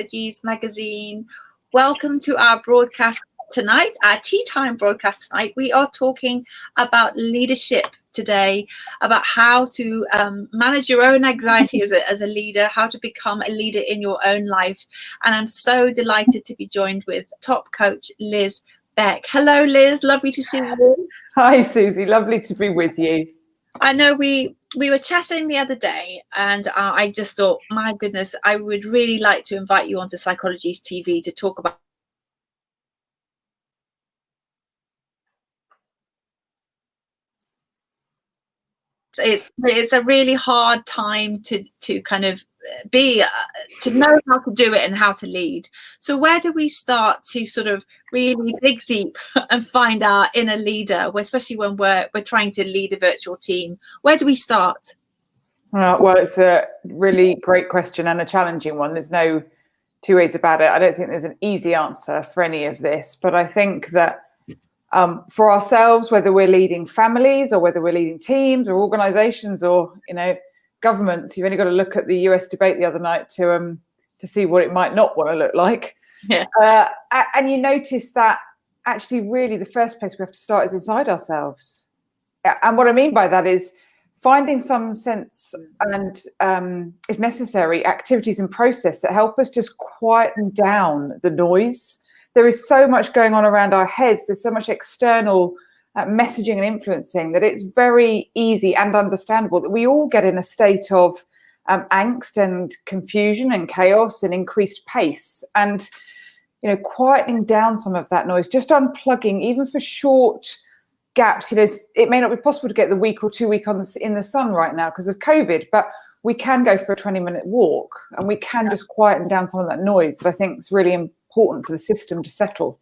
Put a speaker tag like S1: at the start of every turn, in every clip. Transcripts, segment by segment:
S1: Anxieties magazine. Welcome to our broadcast tonight, our tea time broadcast tonight. We are talking about leadership today, about how to manage your own anxiety as a leader, how to become a leader in your own life. And I'm so delighted to be joined with top coach Liz Beck. Hello, Liz. Lovely to see you.
S2: Hi, Suzy. Lovely to be with you.
S1: I know we were chatting the other day, and I just thought, my goodness, I would really like to invite you onto Psychologies TV to talk about it's a really hard time to kind of be to know how to do it and how to lead. So where do we start to sort of really dig deep and find our inner leader, especially when we're trying to lead a virtual team? Where do we start?
S2: Well, it's a really great question and a challenging one. There's no two ways about it. I don't think there's an easy answer for any of this, but I think that for ourselves, whether we're leading families or whether we're leading teams or organizations or, governments, you've only got to look at the US debate the other night to see what it might not want to look like.
S1: Yeah.
S2: And you notice that actually really the first place we have to start is inside ourselves. And what I mean by that is finding some sense and, if necessary, activities and process that help us just quieten down the noise. There is so much going on around our heads. There's so much external messaging and influencing that it's very easy and understandable that we all get in a state of angst and confusion and chaos and increased pace. And, quietening down some of that noise, just unplugging, even for short gaps. It may not be possible to get the week or 2 week in the sun right now because of COVID, but we can go for a 20-minute walk and we can just quieten down some of that noise that I think is really important for the system to settle.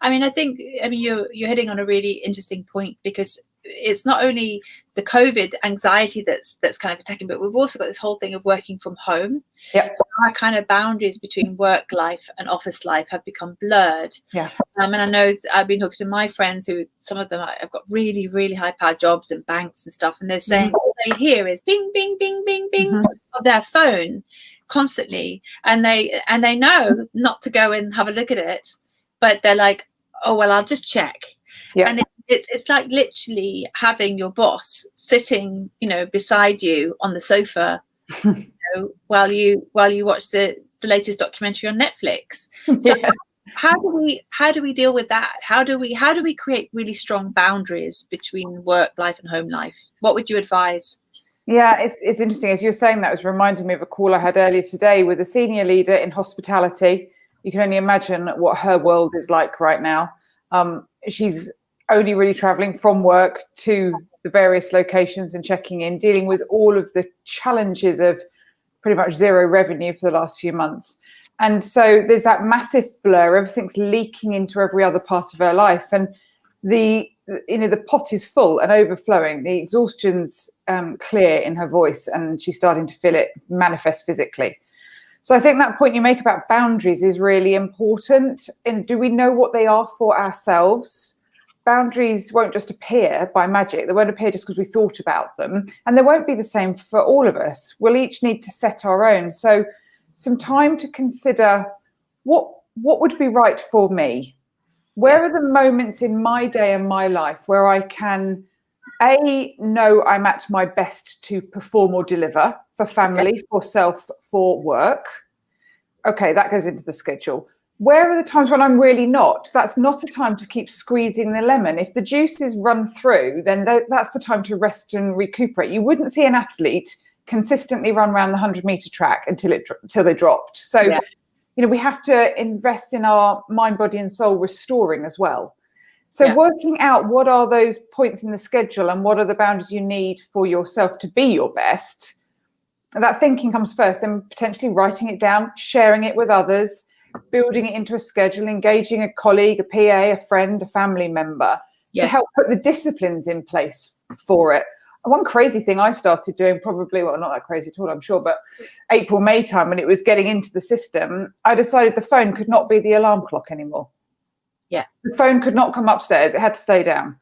S1: I think you're hitting on a really interesting point, because it's not only the COVID anxiety that's kind of attacking, but we've also got this whole thing of working from home.
S2: Yep.
S1: So our kind of boundaries between work life and office life have become blurred.
S2: Yeah.
S1: And I know I've been talking to my friends who, some of them have got really, really high powered jobs in banks and stuff, and they're saying all they hear is bing, bing, bing, bing, bing of their phone constantly, and they know not to go and have a look at it, but they're like, oh well, I'll just check.
S2: Yeah.
S1: And it's like literally having your boss sitting, beside you on the sofa, while you watch the latest documentary on Netflix. So
S2: Yeah.
S1: how do we deal with that? How do we create really strong boundaries between work life and home life? What would you advise?
S2: Yeah, it's interesting. As you were saying that, it was reminding me of a call I had earlier today with a senior leader in hospitality. You can only imagine what her world is like right now. She's only really traveling from work to the various locations and checking in, dealing with all of the challenges of pretty much zero revenue for the last few months. And so there's that massive blur. Everything's leaking into every other part of her life. And the pot is full and overflowing. The exhaustion's clear in her voice, and she's starting to feel it manifest physically. So I think that point you make about boundaries is really important. And do we know what they are for ourselves? Boundaries won't just appear by magic. They won't appear just because we thought about them. And they won't be the same for all of us. We'll each need to set our own. So some time to consider what would be right for me. Where are the moments in my day and my life where I can, know I'm at my best to perform or deliver for family, for self, for work? Okay, that goes into the schedule. Where are the times when I'm really not? That's not a time to keep squeezing the lemon. If the juice is run through, then that's the time to rest and recuperate. You wouldn't see an athlete consistently run around the 100-meter track until they dropped. So, we have to invest in our mind, body, and soul restoring as well. So working out what are those points in the schedule and what are the boundaries you need for yourself to be your best. That thinking comes first, then potentially writing it down, sharing it with others, building it into a schedule, engaging a colleague, a PA, a friend, a family member to help put the disciplines in place for it. One crazy thing I started doing, probably, well, not that crazy at all, I'm sure, but April, May time, when it was getting into the system, I decided the phone could not be the alarm clock anymore.
S1: Yeah.
S2: The phone could not come upstairs. It had to stay down.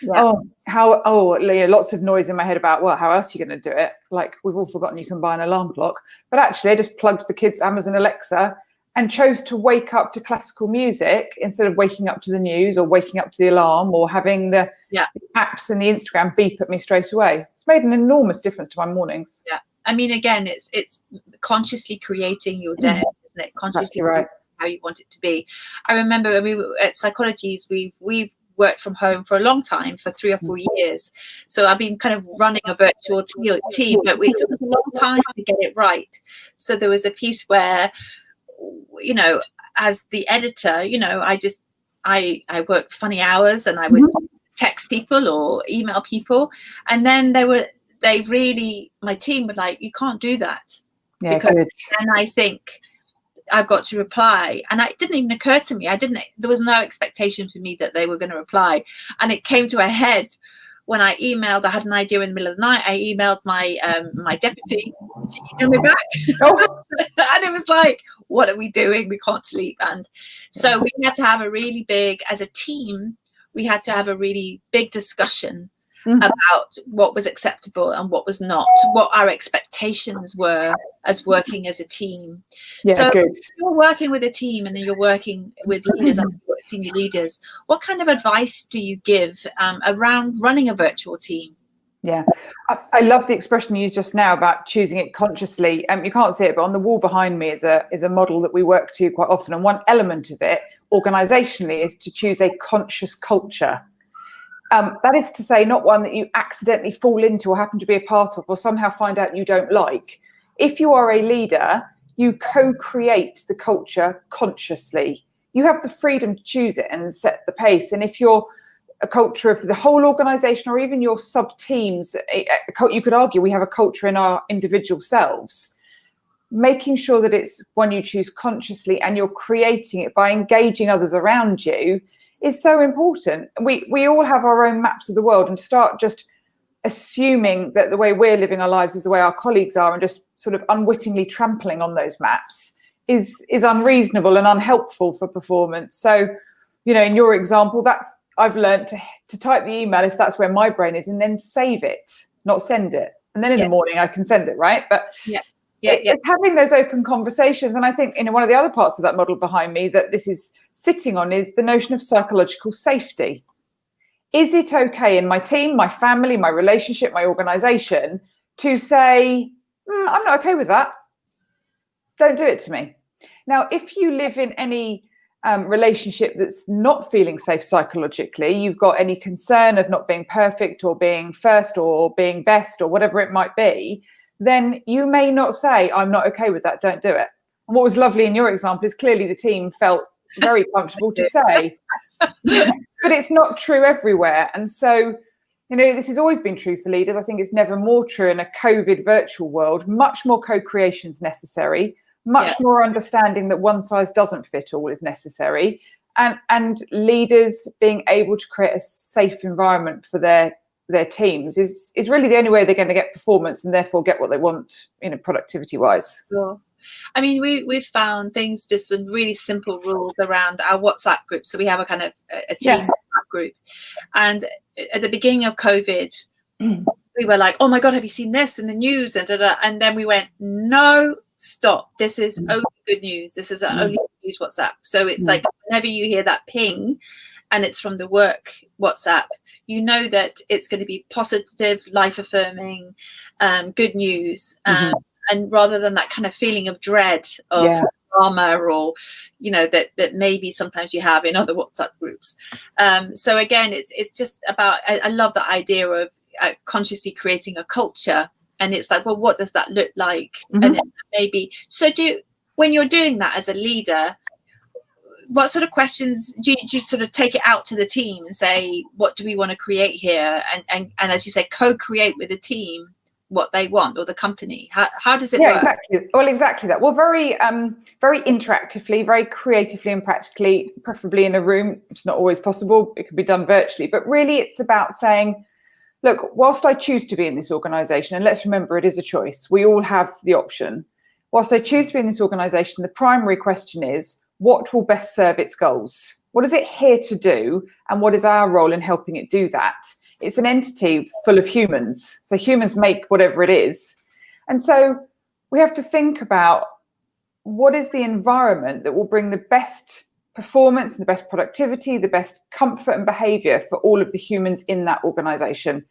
S2: lots of noise in my head about, well, how else are you going to do it? Like, we've all forgotten you can buy an alarm clock. But actually, I just plugged the kids' Amazon Alexa and chose to wake up to classical music instead of waking up to the news or waking up to the alarm or having the apps and the Instagram beep at me straight away. It's made an enormous difference to my mornings.
S1: Yeah. I mean, again, it's consciously creating your day, isn't it? Consciously how you want it to be. I remember when we were at Psychologies, we've worked from home for a long time, for 3 or 4 years. So I've been kind of running a virtual team, but it took us a long time to get it right. So there was a piece where, you know, as the editor, you know, I worked funny hours and I would text people or email people. And then my team were like, you can't do that.
S2: Yeah,
S1: because
S2: good.
S1: then I think I've got to reply. And it didn't even occur to me. There was no expectation for me that they were going to reply. And it came to a head when I emailed. I had an idea in the middle of the night. I emailed my my deputy. She emailed me back. And it was like, what are we doing? We can't sleep. And so we had to have a really big, as a team, we had to have a really big discussion about what was acceptable and what was not, what our expectations were as working as a team. So
S2: good.
S1: You're working with a team and then you're working with leaders and senior leaders. What kind of advice do you give around running a virtual team?
S2: Yeah, I love the expression you used just now about choosing it consciously. You can't see it, but on the wall behind me is a model that we work to quite often. And one element of it, organisationally, is to choose a conscious culture. That is to say, not one that you accidentally fall into or happen to be a part of or somehow find out you don't like. If you are a leader, you co-create the culture consciously. You have the freedom to choose it and set the pace. And if you're a culture of the whole organisation or even your sub-teams, you could argue we have a culture in our individual selves. Making sure that it's one you choose consciously and you're creating it by engaging others around you is so important. We all have our own maps of the world, and to start just assuming that the way we're living our lives is the way our colleagues are and just sort of unwittingly trampling on those maps is unreasonable and unhelpful for performance. So, you know, in your example, I've learned to type the email if that's where my brain is and then save it, not send it. And then in the morning I can send it, right? But it's having those open conversations. And I think, you know, one of the other parts of that model behind me that this is sitting on is the notion of psychological safety. Is it okay in my team, my family, my relationship, my organisation to say, I'm not okay with that. Don't do it to me. Now, if you live in any relationship that's not feeling safe psychologically, you've got any concern of not being perfect or being first or being best or whatever it might be, then you may not say, I'm not okay with that, don't do it. And what was lovely in your example is clearly the team felt very comfortable to say, but it's not true everywhere. And so, you know, this has always been true for leaders. I think it's never more true in a COVID virtual world. Much more co-creation is necessary. Much more understanding that one size doesn't fit all is necessary, and leaders being able to create a safe environment for their teams is really the only way they're going to get performance and therefore get what they want, you know, productivity wise.
S1: Sure. I mean, we've found things, just some really simple rules around our WhatsApp group. So we have a kind of a team WhatsApp group, and at the beginning of COVID, we were like, oh my God, have you seen this in the news? And then we went, no, stop. This is only good news. This is only good news WhatsApp. So it's like whenever you hear that ping and it's from the work WhatsApp, you know that it's going to be positive, life affirming, good news. And rather than that kind of feeling of dread of drama or, you know, that maybe sometimes you have in other WhatsApp groups. So again, it's just about, I love the idea of consciously creating a culture. And it's like, well, what does that look like? And maybe, so when you're doing that as a leader, what sort of questions do you sort of take it out to the team and say, what do we want to create here? And as you say, co-create with the team what they want, or the company. How does it work?
S2: Exactly. Well, exactly that. Well, very interactively, very creatively and practically, preferably in a room. It's not always possible. It can be done virtually. But really, it's about saying, look, whilst I choose to be in this organisation, and let's remember it is a choice, we all have the option. Whilst I choose to be in this organisation, the primary question is, what will best serve its goals? What is it here to do? And what is our role in helping it do that? It's an entity full of humans. So humans make whatever it is. And so we have to think about what is the environment that will bring the best performance and the best productivity, the best comfort and behavior for all of the humans in that organization.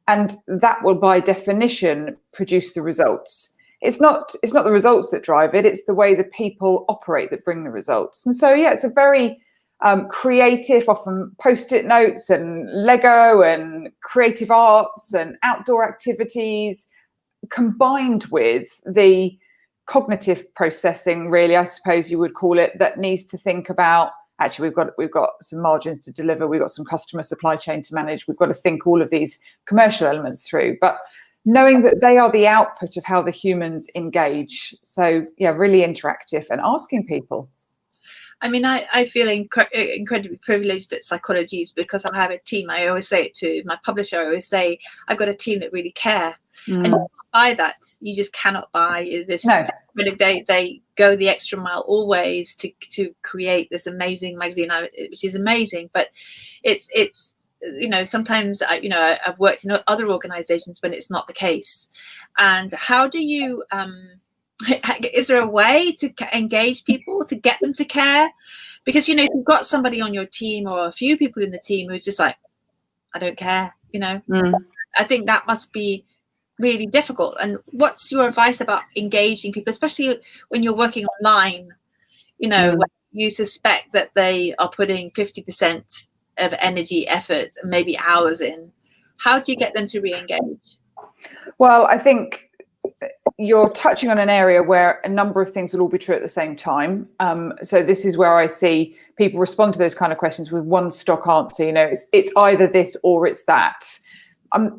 S2: And that will, by definition, produce the results. It's not the results that drive it, it's the way the people operate that bring the results. And so, yeah, it's a very creative, often post-it notes and Lego and creative arts and outdoor activities, combined with the cognitive processing, really, I suppose you would call it, that needs to think about, actually, we've got some margins to deliver, we've got some customer supply chain to manage, we've got to think all of these commercial elements through, but knowing that they are the output of how the humans engage. So yeah, really interactive and asking people.
S1: I mean, I feel incredibly privileged at Psychologies because I have a team. I always say it to my publisher. I always say I've got a team that really care, and you can't buy that. You just cannot buy this. No. They go the extra mile always to create this amazing magazine, which is amazing. But it's sometimes I've worked in other organisations when it's not the case. And how do you is there a way to engage people, to get them to care? Because, if you've got somebody on your team or a few people in the team who's just like, I don't care, I think that must be really difficult. And what's your advice about engaging people, especially when you're working online, when you suspect that they are putting 50% of energy, effort, and maybe hours in? How do you get them to re-engage?
S2: Well, I think you're touching on an area where a number of things will all be true at the same time. So this is where I see people respond to those kind of questions with one stock answer. It's either this or it's that.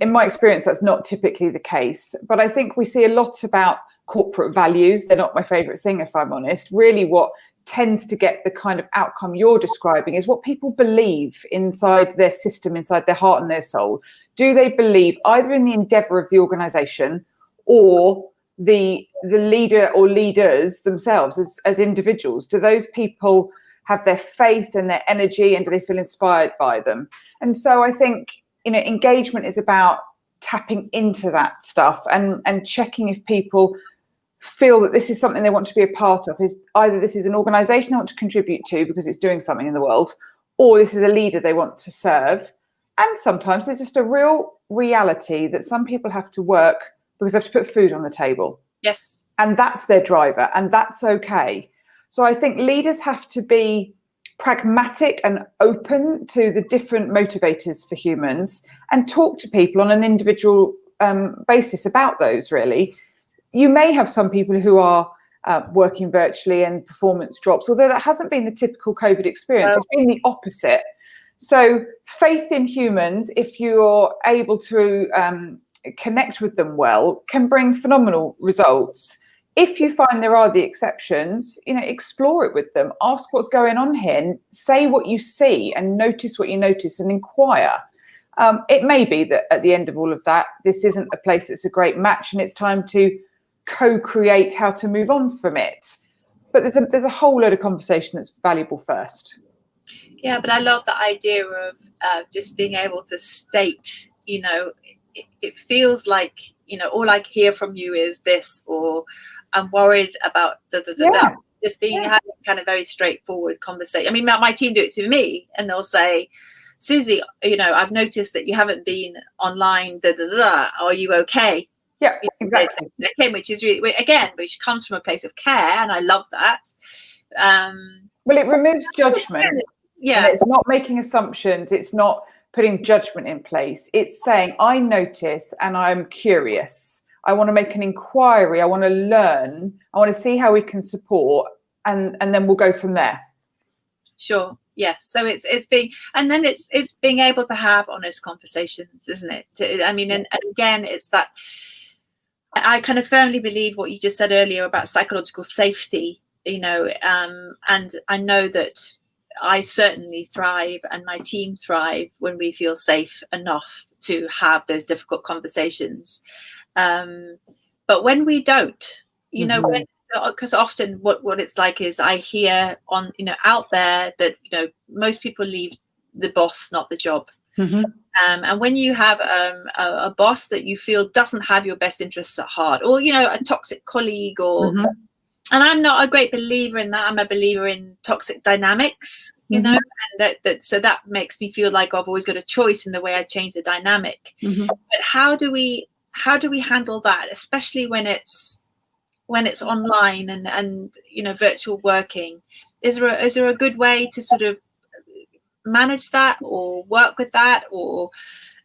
S2: In my experience, that's not typically the case. But I think we see a lot about corporate values. They're not my favorite thing, if I'm honest. Really, what tends to get the kind of outcome you're describing is what people believe inside their system, inside their heart and their soul. Do they believe either in the endeavour of the organisation or the leader or leaders themselves as individuals? Do those people have their faith and their energy, and do they feel inspired by them? And so I think engagement is about tapping into that stuff and checking if people feel that this is something they want to be a part of. Is either this is an organisation they want to contribute to because it's doing something in the world, or this is a leader they want to serve. And sometimes there's just a real reality that some people have to work because they have to put food on the table.
S1: Yes.
S2: And that's their driver, and that's okay. So I think leaders have to be pragmatic and open to the different motivators for humans and talk to people on an individual basis about those, really. You may have some people who are working virtually and performance drops, although that hasn't been the typical COVID experience. It's been the opposite. So faith in humans, if you're able to connect with them well, can bring phenomenal results. If you find there are the exceptions, explore it with them, ask what's going on here, and say what you see and notice what you notice and inquire. It may be that at the end of all of that, this isn't a place that's a great match and it's time to co-create how to move on from it. But there's a whole load of conversation that's valuable first.
S1: Yeah, but I love the idea of just being able to state, it feels like, all I hear from you is this, or I'm worried about da. Just being having kind of very straightforward conversation. I mean, my team do it to me, and they'll say, Suzy, I've noticed that you haven't been online, Are you okay?
S2: Yeah, exactly.
S1: Which is really, again, which comes from a place of care, and I love that.
S2: Well, it removes judgment.
S1: Yeah,
S2: and it's not making assumptions. It's not putting judgment in place. It's saying, I notice and I'm curious. I want to make an inquiry. I want to learn. I want to see how we can support, and then we'll go from there.
S1: Sure. Yes. So it's being able to have honest conversations, isn't it? I mean, and again, it's that I kind of firmly believe what you just said earlier about psychological safety, and I know that I certainly thrive and my team thrive when we feel safe enough to have those difficult conversations. But when we don't, when because often what it's like is I hear on, out there that, most people leave the boss, not the job.
S2: Mm-hmm.
S1: And when you have a boss that you feel doesn't have your best interests at heart, or, a toxic colleague, or,
S2: Mm-hmm.
S1: and I'm not a great believer in that. I'm a believer in toxic dynamics,
S2: Mm-hmm.
S1: and so that makes me feel like I've always got a choice in the way I change the dynamic.
S2: Mm-hmm.
S1: But how do we handle that, especially when it's online and virtual working? Is there a good way to sort of manage that or work with that, or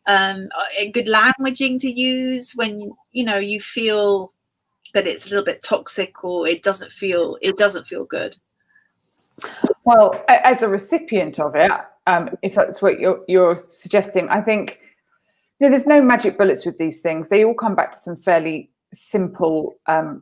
S1: a good languaging to use when you feel that it's a little bit toxic, or it doesn't feel good?
S2: Well, as a recipient of it, if that's what you're suggesting, I think there's no magic bullets with these things. They all come back to some fairly simple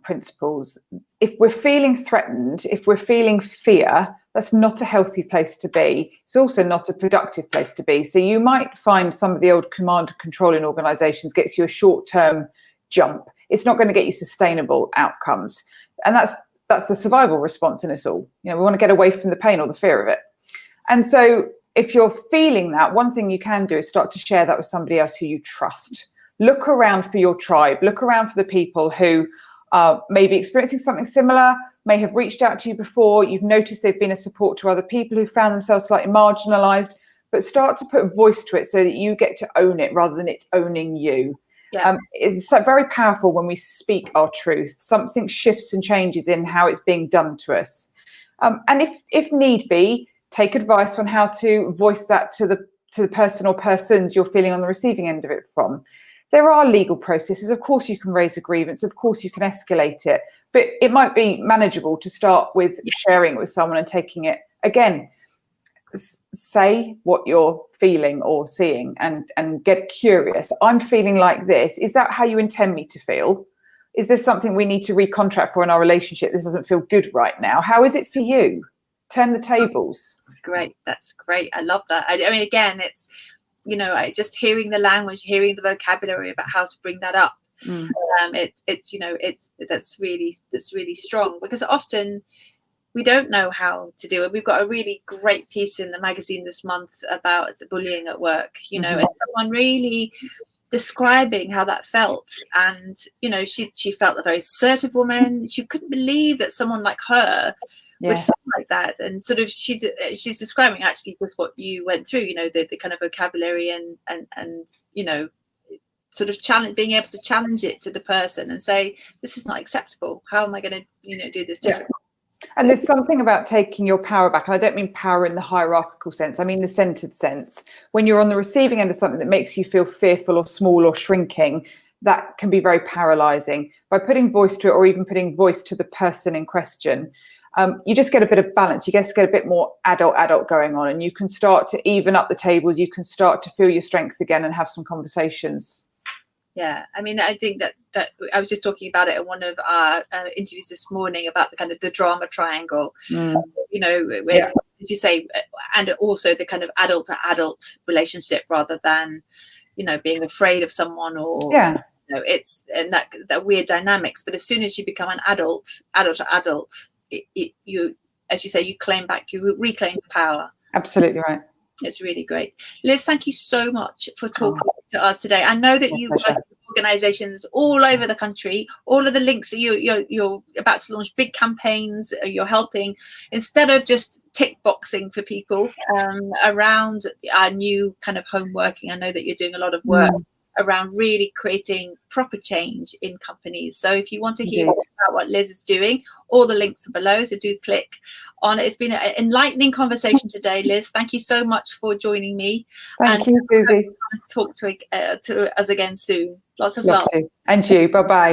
S2: principles. If we're feeling threatened, if we're feeling fear, that's not a healthy place to be. It's also not a productive place to be. So you might find some of the old command and control in organizations gets you a short-term jump. It's not going to get you sustainable outcomes. And that's the survival response in us all. We want to get away from the pain or the fear of it. And so if you're feeling that, one thing you can do is start to share that with somebody else who you trust. Look around for your tribe. Look around for the people who may be experiencing something similar, may have reached out to you before. You've noticed they've been a support to other people who found themselves slightly marginalized, but start to put voice to it so that you get to own it rather than it's owning you.
S1: Yeah.
S2: It's very powerful when we speak our truth. Something shifts and changes in how it's being done to us. And if need be, take advice on how to voice that to the person or persons you're feeling on the receiving end of it from. There are legal processes. Of course, you can raise a grievance. Of course, you can escalate it. But it might be manageable to start with sharing it with someone and taking it. Again, say what you're feeling or seeing and get curious. I'm feeling like this. Is that how you intend me to feel? Is there something we need to recontract for in our relationship? This doesn't feel good right now. How is it for you? Turn the tables.
S1: Great. That's great. I love that. I mean, again, it's, just hearing the language, hearing the vocabulary about how to bring that up. That's really strong, because often we don't know how to do it. We've got a really great piece in the magazine this month about bullying at work, and someone really describing how that felt. And, she felt a very assertive woman. She couldn't believe that someone like her would feel like that. And sort of she's describing actually with what you went through, the kind of vocabulary and sort of being able to challenge it to the person and say, this is not acceptable. How am I going to, do this differently?
S2: And there's something about taking your power back. And I don't mean power in the hierarchical sense. I mean the centered sense. When you're on the receiving end of something that makes you feel fearful or small or shrinking, that can be very paralyzing. By putting voice to it, or even putting voice to the person in question, you just get a bit of balance. You just get a bit more adult going on, and you can start to even up the tables. You can start to feel your strengths again and have some conversations.
S1: Yeah, I mean, I think that I was just talking about it in one of our interviews this morning about the kind of the drama triangle, where, as you say, and also the kind of adult to adult relationship rather than, being afraid of someone or, it's, and that weird dynamics. But as soon as you become an adult to adult, you, as you say, you reclaim power.
S2: Absolutely right.
S1: It's really great. Liz, thank you so much for talking to us today. I know that you work with organizations all over the country. All of the links that you're about to launch big campaigns, you're helping, instead of just tick boxing for people around our new kind of home working. I know that you're doing a lot of work around really creating proper change in companies. So if you want to hear about what Liz is doing, all the links are below, so do click on it. It's been an enlightening conversation today, Liz. Thank you so much for joining me.
S2: Thank you, Suzy.
S1: Talk to us again soon. Lots of love.
S2: And you. Bye-bye.